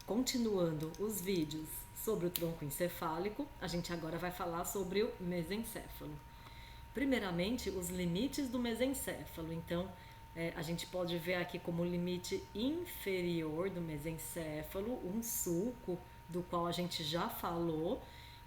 continuando os vídeos sobre o tronco encefálico, a gente agora vai falar sobre o mesencéfalo. Primeiramente, os limites do mesencéfalo. Então, a gente pode ver aqui como limite inferior do mesencéfalo um sulco do qual a gente já falou,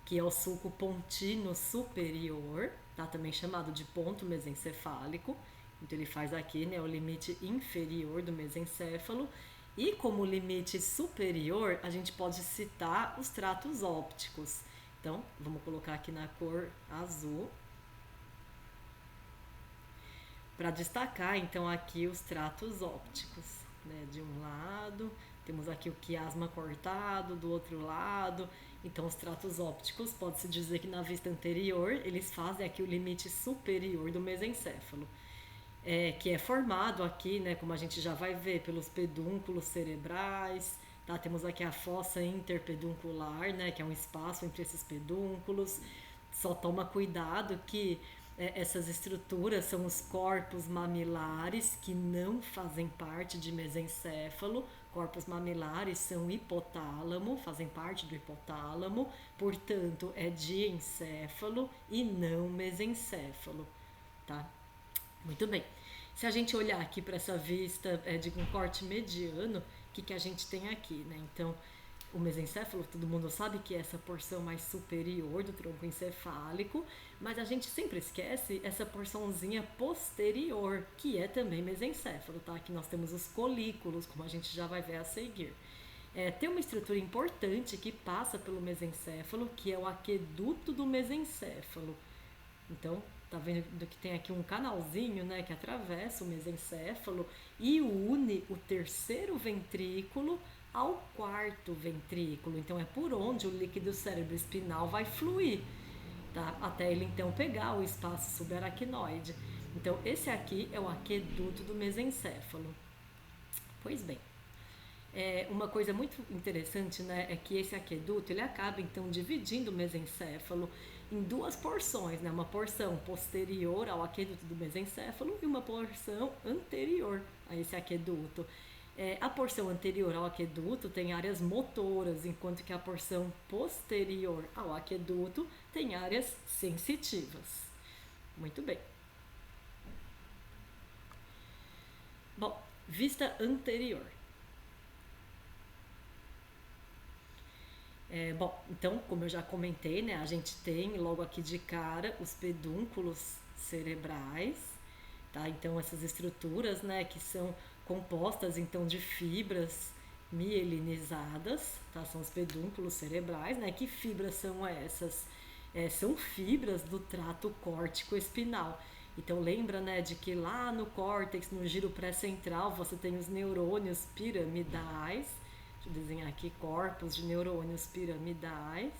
que é o sulco pontino superior, tá? Também chamado de ponto mesencefálico. Então ele faz aqui, né, o limite inferior do mesencéfalo. E como limite superior, a gente pode citar os tratos ópticos. Então, vamos colocar aqui na cor azul. Para destacar, então, aqui os tratos ópticos, né? De um lado, temos aqui o quiasma cortado, do outro lado. Então, os tratos ópticos, pode-se dizer que na vista anterior, eles fazem aqui o limite superior do mesencéfalo. Que é formado aqui, né, como a gente já vai ver, pelos pedúnculos cerebrais, tá? Temos aqui a fossa interpeduncular, né, que é um espaço entre esses pedúnculos. Só toma cuidado que essas estruturas são os corpos mamilares, que não fazem parte de mesencéfalo. Corpos mamilares são hipotálamo, fazem parte do hipotálamo, portanto é diencéfalo e não mesencéfalo, tá? Muito bem. Se a gente olhar aqui para essa vista de um corte mediano, o que a gente tem aqui, né? Então, o mesencéfalo, todo mundo sabe que é essa porção mais superior do tronco encefálico, mas a gente sempre esquece essa porçãozinha posterior, que é também mesencéfalo, tá? Aqui nós temos os colículos, como a gente já vai ver a seguir. Tem uma estrutura importante que passa pelo mesencéfalo, que é o aqueduto do mesencéfalo. Então, tá vendo que tem aqui um canalzinho, né, que atravessa o mesencéfalo e une o terceiro ventrículo ao quarto ventrículo. Então, é por onde o líquido cerebroespinal vai fluir, tá? Até ele então pegar o espaço subaracnoide. Então, esse aqui é o aqueduto do mesencéfalo. Pois bem, uma coisa muito interessante, né, é que esse aqueduto ele acaba então dividindo o mesencéfalo em duas porções, né, uma porção posterior ao aqueduto do mesencéfalo e uma porção anterior a esse aqueduto. A porção anterior ao aqueduto tem áreas motoras, enquanto que a porção posterior ao aqueduto tem áreas sensitivas. Muito bem. Bom, vista anterior. Bom, então, como eu já comentei, né, a gente tem logo aqui de cara os pedúnculos cerebrais, tá? Então, essas estruturas, né, que são compostas então de fibras mielinizadas, tá? São os pedúnculos cerebrais, né? Que fibras são essas? São fibras do trato córtico espinal. Então lembra, né, de que lá no córtex, no giro pré-central, você tem os neurônios piramidais. Deixa eu desenhar aqui corpos de neurônios piramidais.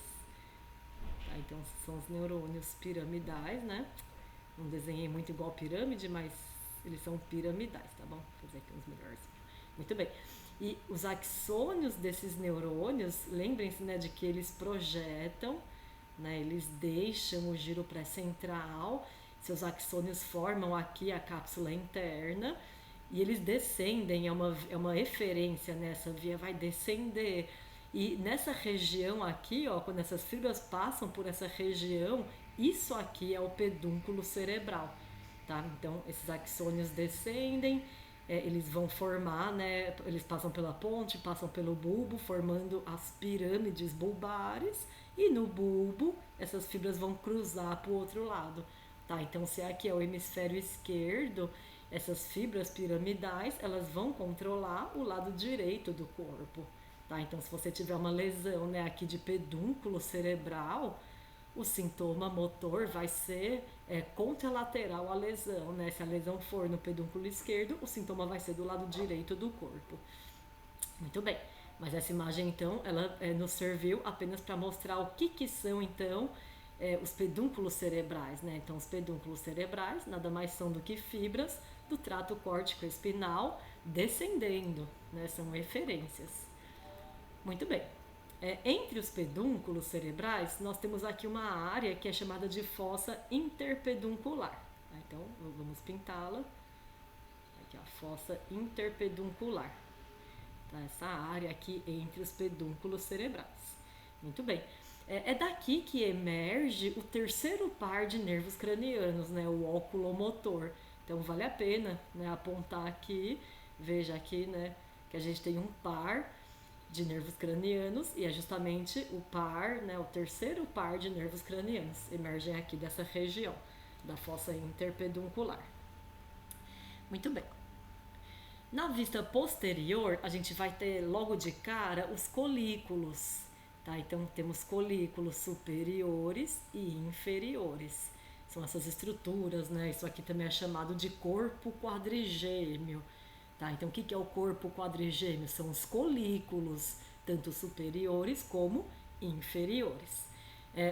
Tá, então são os neurônios piramidais, né? Não desenhei muito igual pirâmide, mas eles são piramidais, tá bom? Vou fazer aqui uns melhores. Muito bem. E os axônios desses neurônios, lembrem-se, né, de que eles projetam, né, eles deixam o giro pré-central, seus axônios formam aqui a cápsula interna e eles descendem, é uma eferência, nessa via vai descender. E nessa região aqui, ó, quando essas fibras passam por essa região, isso aqui é o pedúnculo cerebral, tá? Então, esses axônios descendem, eles vão formar, né? Eles passam pela ponte, passam pelo bulbo, formando as pirâmides bulbares, e no bulbo, essas fibras vão cruzar para o outro lado, tá? Então, se aqui é o hemisfério esquerdo, essas fibras piramidais, elas vão controlar o lado direito do corpo, tá? Então, se você tiver uma lesão, né, aqui de pedúnculo cerebral, o sintoma motor vai ser contralateral à lesão, né? Se a lesão for no pedúnculo esquerdo, o sintoma vai ser do lado direito do corpo. Muito bem, mas essa imagem então, ela nos serviu apenas para mostrar o que são então os pedúnculos cerebrais, né? Então, os pedúnculos cerebrais nada mais são do que fibras do trato córtico espinal descendendo, né? São referências. Muito bem. Entre os pedúnculos cerebrais, nós temos aqui uma área que é chamada de fossa interpeduncular. Então, vamos pintá-la. Aqui a fossa interpeduncular. tá? Essa área aqui entre os pedúnculos cerebrais. Muito bem. É daqui que emerge o terceiro par de nervos cranianos, né? O oculomotor. Então vale a pena, né, apontar aqui, veja aqui, né, que a gente tem um par de nervos cranianos e é justamente o par, né, o terceiro par de nervos cranianos emergem aqui dessa região da fossa interpeduncular. Muito bem. Na vista posterior, a gente vai ter logo de cara os colículos, tá? Então temos colículos superiores e inferiores. São essas estruturas, né? Isso aqui também é chamado de corpo quadrigêmeo, tá? Então o que é o corpo quadrigêmeo? São os colículos, tanto superiores como inferiores.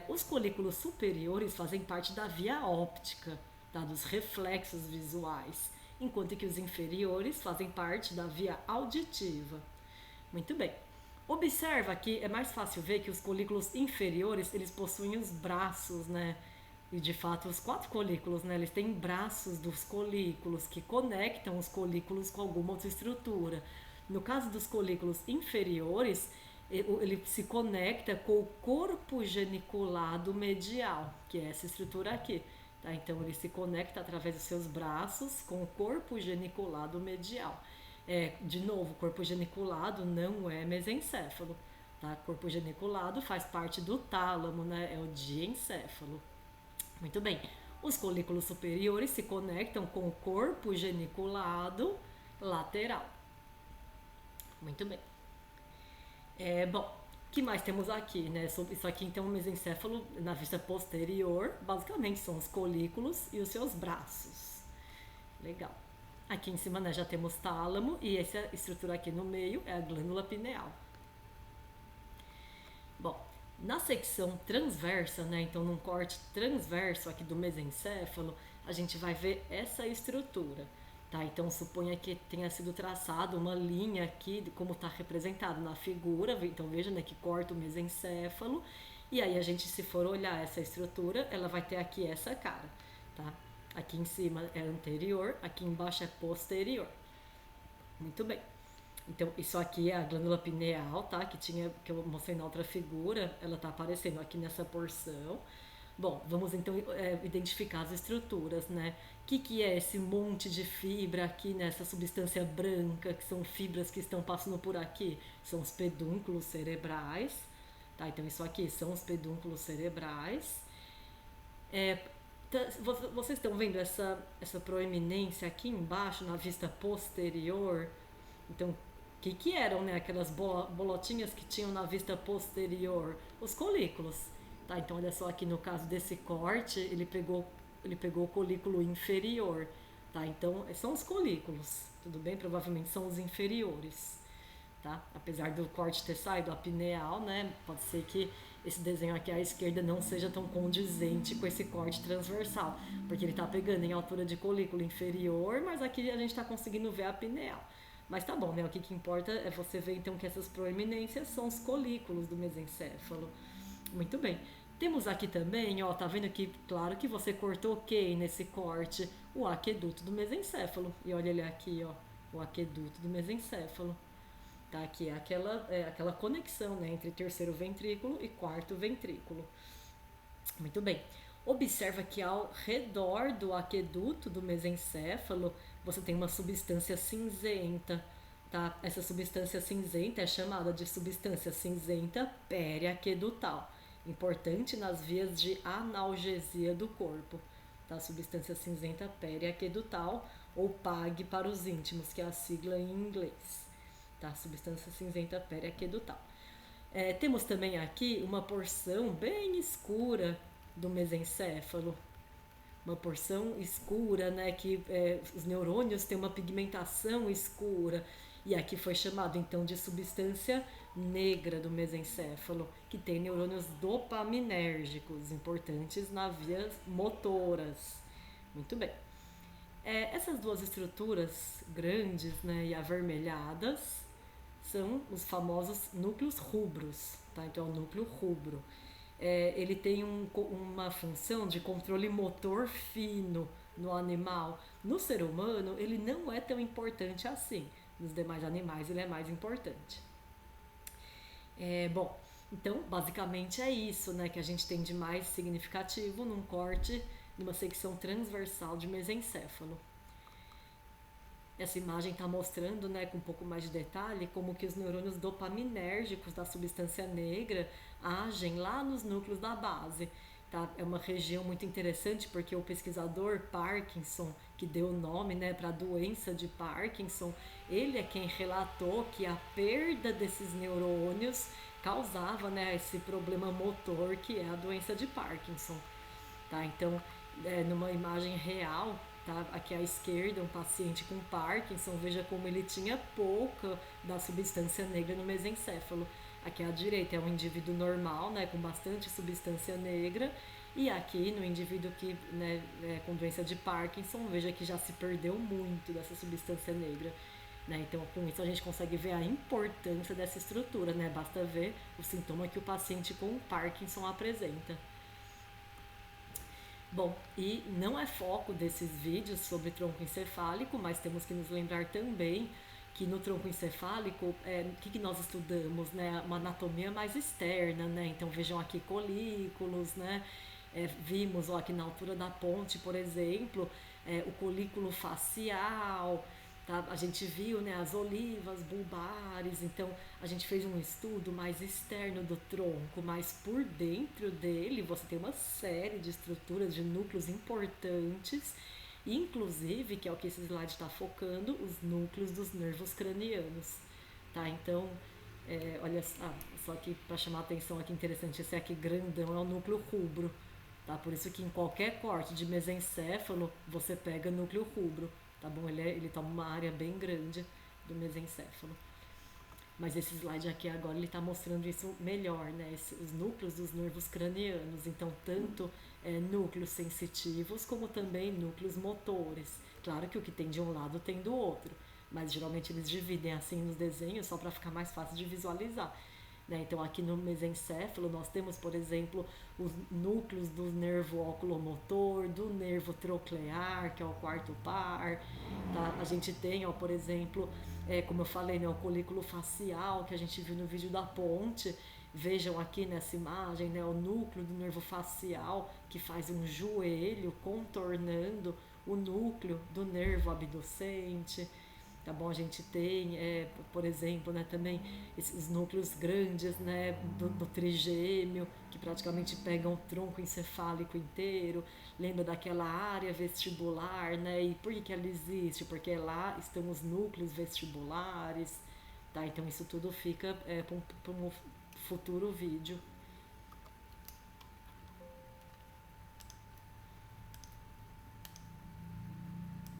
Os colículos superiores fazem parte da via óptica, tá? Dos reflexos visuais, enquanto que os inferiores fazem parte da via auditiva. Muito bem. Observa que é mais fácil ver que os colículos inferiores, eles possuem os braços, né? E de fato, os 4 colículos, né? Eles têm braços dos colículos que conectam os colículos com alguma outra estrutura. No caso dos colículos inferiores, ele se conecta com o corpo geniculado medial, que é essa estrutura aqui. Tá? Então, ele se conecta através dos seus braços com o corpo geniculado medial. De novo, o corpo geniculado não é mesencéfalo. Tá? Corpo geniculado faz parte do tálamo, né? É o diencéfalo. Muito bem. Os colículos superiores se conectam com o corpo geniculado lateral. Muito bem. Bom, o que mais temos aqui, né? Sobre isso aqui, então, o mesencéfalo na vista posterior, basicamente são os colículos e os seus braços. Legal. Aqui em cima, né, já temos tálamo e essa estrutura aqui no meio é a glândula pineal. Bom, na secção transversa, né, então num corte transverso aqui do mesencéfalo, a gente vai ver essa estrutura. Tá? Então suponha que tenha sido traçada uma linha aqui, como está representado na figura, então veja, né, que corta o mesencéfalo, e aí a gente, se for olhar essa estrutura, ela vai ter aqui essa cara, tá? Aqui em cima é anterior, aqui embaixo é posterior. Muito bem. Então, isso aqui é a glândula pineal, tá? Que eu mostrei na outra figura, ela tá aparecendo aqui nessa porção. Bom, vamos então identificar as estruturas, né? O que é esse monte de fibra aqui nessa substância branca, que são fibras que estão passando por aqui? São os pedúnculos cerebrais, tá? Então, isso aqui são os pedúnculos cerebrais. Vocês estão vendo essa proeminência aqui embaixo, na vista posterior? Então, o que eram, né, aquelas bolotinhas que tinham na vista posterior? Os colículos. Tá? Então, olha só aqui no caso desse corte, ele pegou o colículo inferior. Tá? Então, são os colículos, tudo bem? Provavelmente são os inferiores. Tá? Apesar do corte ter saído a pineal, né, pode ser que esse desenho aqui à esquerda não seja tão condizente com esse corte transversal, porque ele está pegando em altura de colículo inferior, mas aqui a gente está conseguindo ver a pineal. Mas tá bom, né? O que importa é você ver então que essas proeminências são os colículos do mesencéfalo. Muito bem. Temos aqui também, ó, tá vendo que, claro que você cortou ok nesse corte, o aqueduto do mesencéfalo. E olha ele aqui, ó, o aqueduto do mesencéfalo. Tá? Aqui é aquela conexão, né, entre terceiro ventrículo e quarto ventrículo. Muito bem. Observa que ao redor do aqueduto do mesencéfalo você tem uma substância cinzenta, tá? Essa substância cinzenta é chamada de substância cinzenta periaquedutal, importante nas vias de analgesia do corpo, tá? Substância cinzenta periaquedutal, ou PAG para os íntimos, que é a sigla em inglês, tá? Substância cinzenta periaquedutal. Temos também aqui uma porção bem escura do mesencéfalo, uma porção escura, né, que os neurônios têm uma pigmentação escura, e aqui foi chamado então de substância negra do mesencéfalo, que tem neurônios dopaminérgicos importantes nas vias motoras. Muito bem. Essas duas estruturas grandes, né, e avermelhadas são os famosos núcleos rubros, tá? Então é o núcleo rubro. Ele tem uma função de controle motor fino no animal. No ser humano, ele não é tão importante assim, Nos demais animais ele é mais importante. Bom, então basicamente é isso, né, que a gente tem de mais significativo num corte, numa secção transversal de mesencéfalo. Essa imagem está mostrando, né, com um pouco mais de detalhe, como que os neurônios dopaminérgicos da substância negra agem lá nos núcleos da base. Tá? É uma região muito interessante porque o pesquisador Parkinson, que deu o nome, né, para a doença de Parkinson, ele é quem relatou que a perda desses neurônios causava, né, esse problema motor que é a doença de Parkinson. Tá? Então, numa imagem real, tá? Aqui à esquerda, um paciente com Parkinson, veja como ele tinha pouca da substância negra no mesencéfalo. Aqui à direita é um indivíduo normal, né, com bastante substância negra, e aqui no indivíduo que, né, com doença de Parkinson, veja que já se perdeu muito dessa substância negra. Né? Então, com isso a gente consegue ver a importância dessa estrutura, né? Basta ver o sintoma que o paciente com Parkinson apresenta. Bom, e não é foco desses vídeos sobre tronco encefálico, mas temos que nos lembrar também que no tronco encefálico, o que nós estudamos, né? Uma anatomia mais externa, né? Então vejam aqui colículos, né? Vimos ó, aqui na altura da ponte, por exemplo, o colículo facial, tá? A gente viu, né, as olivas bulbares, então a gente fez um estudo mais externo do tronco, mas por dentro dele você tem uma série de estruturas, de núcleos importantes, inclusive, que é o que esse slide está focando, os núcleos dos nervos cranianos. Tá? Então, olha só aqui para chamar a atenção, aqui interessante, esse aqui grandão é o núcleo rubro. Tá? Por isso que em qualquer corte de mesencéfalo você pega núcleo rubro. Tá bom? Ele toma uma área bem grande do mesencéfalo. Mas esse slide aqui agora ele está mostrando isso melhor, né? Os núcleos dos nervos cranianos. Então, tanto núcleos sensitivos como também núcleos motores. Claro que o que tem de um lado tem do outro, mas geralmente eles dividem assim nos desenhos só para ficar mais fácil de visualizar. Né? Então, aqui no mesencéfalo, nós temos, por exemplo, os núcleos do nervo oculomotor, do nervo troclear, que é o quarto par. Tá? A gente tem, ó, por exemplo, como eu falei, né, o colículo facial, que a gente viu no vídeo da ponte. Vejam aqui nessa imagem, né, o núcleo do nervo facial, que faz um joelho contornando o núcleo do nervo abducente. Tá bom? A gente tem, por exemplo, né, também esses núcleos grandes, né, do trigêmeo, que praticamente pegam o tronco encefálico inteiro. Lembra daquela área vestibular, né? E por que ela existe? Porque lá estão os núcleos vestibulares. Tá? Então isso tudo fica para um futuro vídeo.